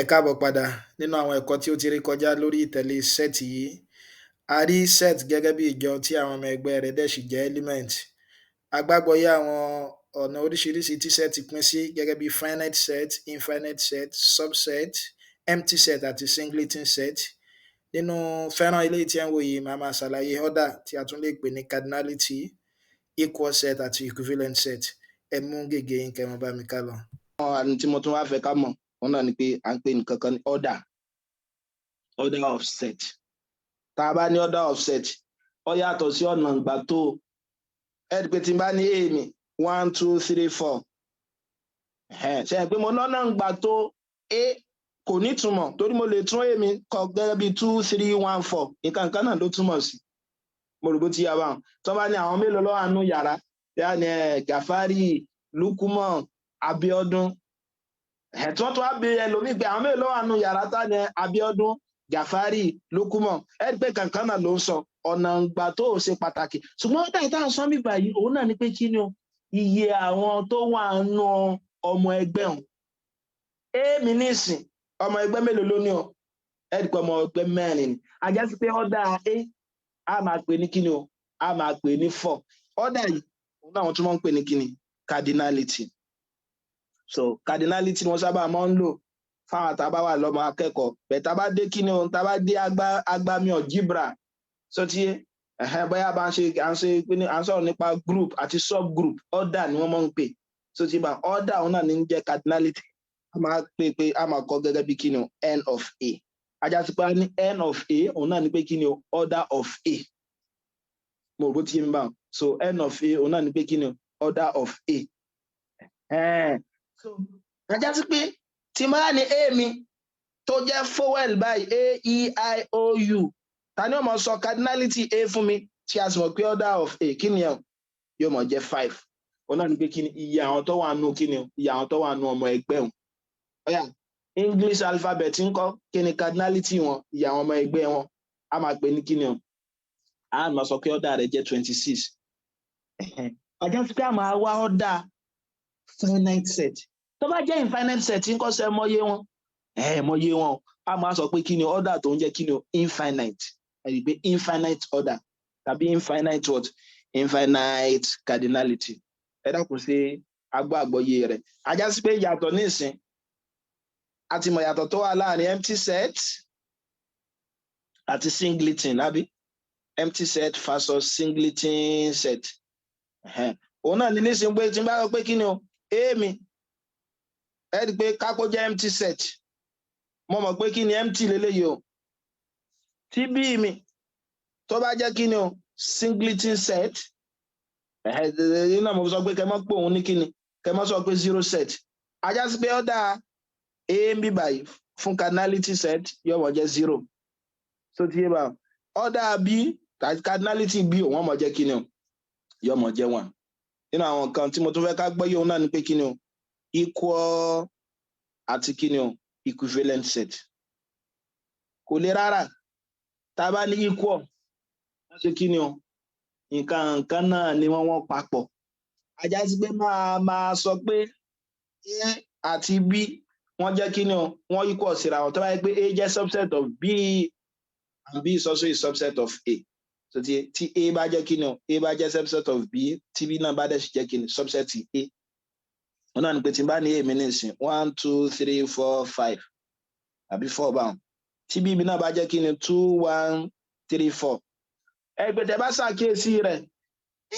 Ẹ káàbọ̀ padà nínú àwọn ẹ̀kọ́ tí ó ti rí kọjá lórí ìtẹ̀lé set yìí. A rí set gẹ́gẹ́ bí ìjọ tí àwọn ọmọ ẹgbẹ́ rẹ̀ dẹ̀ sì jẹ́ element. A gbàgbọ́yé àwọn ọ̀nà oríṣiríṣi tí set pín sí gẹ́gẹ́ bí finite set, infinite set, subset, empty set àti singleton set. Nínú fẹ́ràn eléyìí tí ẹ̀ ń wò yìí, màá máa ṣàlàyé order tí a tún lè pè ní cardinality, equal set àti equivalent set. Ẹ mú gègé yín kẹ́ mọ́ bá mi ká lọ. Àní tí mo tún wá fẹ́ ká mọ̀ wọn náà ni pé à ń pè nǹkan kan ní order of set. Tá a bá ní order of set, ó yàtọ̀ sí ọ̀nà ìgbà tó ẹ rí pé tí n bá ní a mi 1 2 3 4 ṣe é pé mo lọ́nà ìgbà tó a kò ní túmọ̀ torí mo lè tún a mi kọ gẹ́gẹ́ bí 2 3 1 4 nǹkan kan náà ló túmọ̀ sí. Mo rò bó ti yá wa tó bá ní àwọn mélòó ló wà nínú yàrá yá ni Gàfárì, Lukumon, Abiodun tí wọ́n tún wá bí ẹlòmíì pé àwọn mélòó wà nínú yàrá tá ní Abiodun, Gàfárì, Lukumon ẹ rí pé kankan náà ló ń sọ ọ̀nà ìgbà tó ṣe pàtàkì ṣùgbọ́n ó dáa táwọn sọ́mí báyìí òun náà ni pé kí ni o iye àwọn tó wà nínú ọmọ ẹgbẹ́ ọ̀hún èmi nísìn ọmọ ẹgbẹ́ mélòó ló ní o ẹ rí pé ọmọ ẹgbẹ́ mẹ́rin ni ajá sí pé ọ̀dà a máa pè ní kí ni o a máa pè ní 4 ọ̀dà yìí òun náà wọ́n tún máa ń pè ní kí ni cardinality. So cardinality wọ́n sábà máa ń lò fáwọn àtàbá wà lọ́mọ akẹ́kọ̀ọ́ bẹ́ẹ̀ tá bá dé kí ni o tá bá dé agbami algebra so tí bóyá bá ń sọ̀rọ̀ nípa group àti subgroup order ni wọ́n máa ń pè so tí bá order òun náà ní jẹ́ cardinality a máa pè a máa kọ gẹ́gẹ́ bí kí ni o n of a ajá sí pé ní n of a òun náà ní pé kí ni o order of a mo rò bó ti yé mi báwọn so n of a òun náà ní pé kí ni o order of a. So ajá sí pé tí n bá ní a mi tó jẹ́ vowel báyìí a e i o u ta ni ó mọ̀ sọ cardinality a fún mi tí a sì mọ̀ pé order of a kí ni yóò mọ̀ jẹ́ 5 òun náà ní pé kí ni iye àwọn tó wà nù kí ni iye àwọn tó wà nù ọmọ ẹgbẹ́ wọn ọ̀yà English alphabet ń kọ́ kí ni cardinality wọn iye àwọn ọmọ ẹgbẹ́ wọn a máa pè ní kí ni a máa sọ pé order rẹ̀ jẹ́ 26 ajá sí pé a máa wá order finite set tó bá jẹ́ infinite set ń kọ́ sẹ́ mọ́yé wọn mọ́yé wọn a máa sọ pé kí ni order tó ń jẹ́ kí ni infinite ẹ̀rí pé infinite order tàbí infinite what infinite cardinality ẹ dákun sí agbọ́yé rẹ̀ ajá sí pé yàtọ̀ nísìn àti mọ̀ yàtọ̀ tó wà láàrin empty set àti singleton àbí empty set versus singleton set òun náà ní nísìn pé tí n bá sọ pé kí ni èmi ẹ rí pé kákó jẹ́ empty set mo mọ̀ pé kí ni empty lélẹ́yìí o tí bí mi tó bá jẹ́ kí ni singleton set náà mo sọ pé kẹ́ mọ́ pé òun ní kí ni kẹ́ mọ́ sọ pé 0 set ajá sí pé ọ̀dà a ń bí báyìí fún cardinality set yóò mọ̀ jẹ́ 0 so ti yé bá ọ̀dà b cardinality b òun mọ̀ jẹ́ kí ni yóò mọ̀ jẹ́ 1 nínú àwọn nǹkan tí mo tún fẹ́ ká gbọ́ yóò náà ni pé kí ni equal àti kí ni equivalent set kò lè rárá tá a bá ní equal wọ́n ṣe kí ni nǹkan náà ni wọ́n papọ̀ ajá sí pé máa sọ pé a àti b wọ́n jẹ́ kí ni wọ́n equal síra wọn tó bá yẹ pé a jẹ́ subset of b and b is also a subset of a so tí a bá jẹ́ kí ni a bá jẹ́ subset of b tí b náà bá dẹ̀ sì jẹ́ kí ni subset a wọ́n náà ní pé tí n bá ní èmi nísìn 1 2 3 4 5 àbí 4 báwọn tí bíbí náà bá jẹ́ kí ni 2 1 3 4 ẹgbẹ́ tẹ́ bá ṣàkíyèsí rẹ̀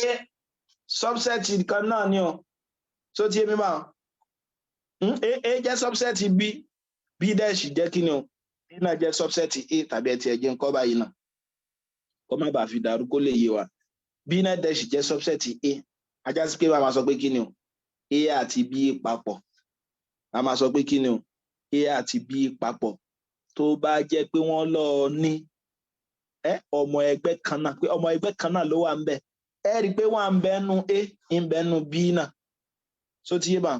a subset kan náà ni so tí èmi báwọn a jẹ́ subset b dẹ̀ sì jẹ́ kí ni b náà jẹ́ subset a tàbí ẹ̀ tí ẹ̀ jẹ́ nǹkan báyìí náà kó má bàa fi dàrú kó lè yé wa b náà dẹ̀ sì jẹ́ subset a ajá sí pé wàá máa sọ pé kí ni a àti b papọ̀ a máa sọ pé kí ni a àti b papọ̀ tó bá jẹ́ pé wọ́n lọ ní ọmọ ẹgbẹ́ kan náà pé ọmọ ẹgbẹ́ kan náà ló wà ń bẹ ẹ rí i pé wọ́n à ń bẹ nu a ń bẹ nu b náà so ti yé bá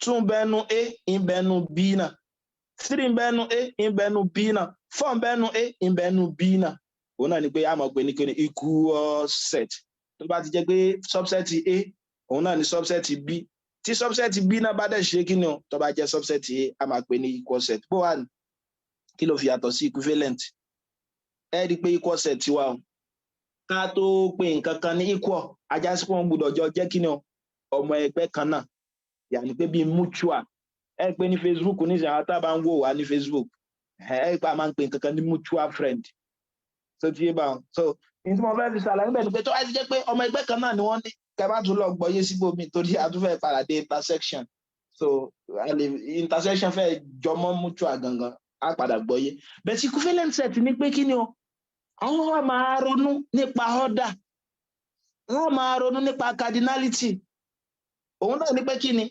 tún bẹ nu a ń bẹ nu b náà 3 ń bẹ nu a ń bẹ nu b náà 4 ń bẹ nu a ń bẹ nu b náà òun náà ni pé a mọ̀ pé ní kí ni equal set tó bá ti jẹ́ pé subset a òun náà ni subset b tí subset B náà bá dẹ̀ ṣe kí ni o tó bá jẹ́ subset A a máa pè ní equal set bó wà ní kí ló fi yàtọ̀ sí equivalent ẹ rí i pé equal set ti wà o ká tó pe nǹkan kan ní equal ajá sí pé wọ́n gbọ́dọ̀ jọ jẹ́ kí ni o ọmọ ẹgbẹ́ kan náà yàní pé bíi mutual ẹ pé ní Facebook ní ìsìn àwọn tá a bá ń wò wá ní Facebook ẹ pé a máa ń pe nǹkan kan ní mutual friend so ti yé bá wọn so ní tí mo fẹ́ fi ṣàlàyé bẹ́ẹ̀ ni pé tó wá ti jẹ́ pé ọmọ ẹgbẹ́ kan náà ni wọ́n ní kẹ bá tún lọ gbọ́yé síbòmí torí àtúnfẹ́ padà dé intersection so intersection fẹ́ jọmọ́ mutual gangan á padà gbọ́yé but equivalent set ni pé kí ni o àwọn máa ronú nípa order wọ́n máa ronú nípa cardinality òun náà ní pé kí ni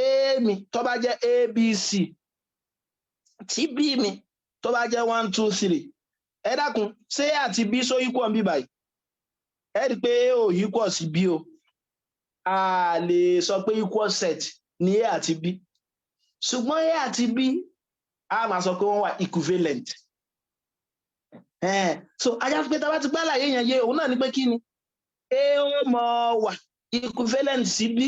A mi tó bá jẹ́ ABC tí B mi tó bá jẹ́ 1 2 3 ẹ dákun ṣé A àti B so equal bí báyìí ẹ rí i pé A ò equal sí B o a lè sọ pé equal set ní A àti B ṣùgbọ́n A àti B a máa sọ pé wọ́n wà equivalent so ajá pé tá bá ti gbá àlàyé yẹn yé òun náà ní pé kí ni A ó mọ wà equivalent sí B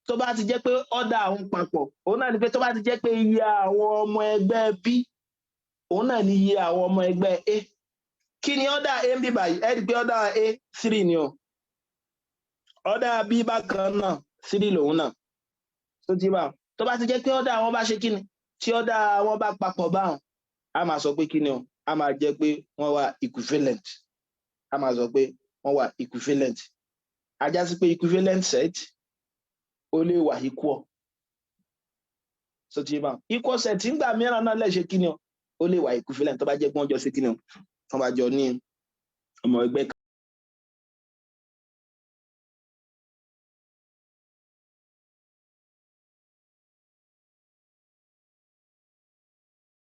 tó bá ti jẹ́ pé order àwọn papọ̀ òun náà ní pé tó bá ti jẹ́ pé iye àwọn ọmọ ẹgbẹ́ B òun náà ní iye àwọn ọmọ ẹgbẹ́ A kí ni order A ń bí báyìí ẹ rí i pé order A 3 ni o order B bákan náà 3 lòun náà tó ti bá tó bá ti jẹ́ pé order àwọn bá ṣe kí ni tí order àwọn bá papọ̀ báwọn a máa sọ pé kí ni o a máa jẹ́ pé wọ́n wà equivalent a máa sọ pé wọ́n wà equivalent a já sí pé equivalent set ó lè wà equal so ti bá equal set nígbà mìíràn náà lè ṣe kí ni o ó lè wà equivalent tó bá jẹ́ pé wọ́n jọ sí kí ni o wọ́n bá jọ ní ọmọ ẹgbẹ́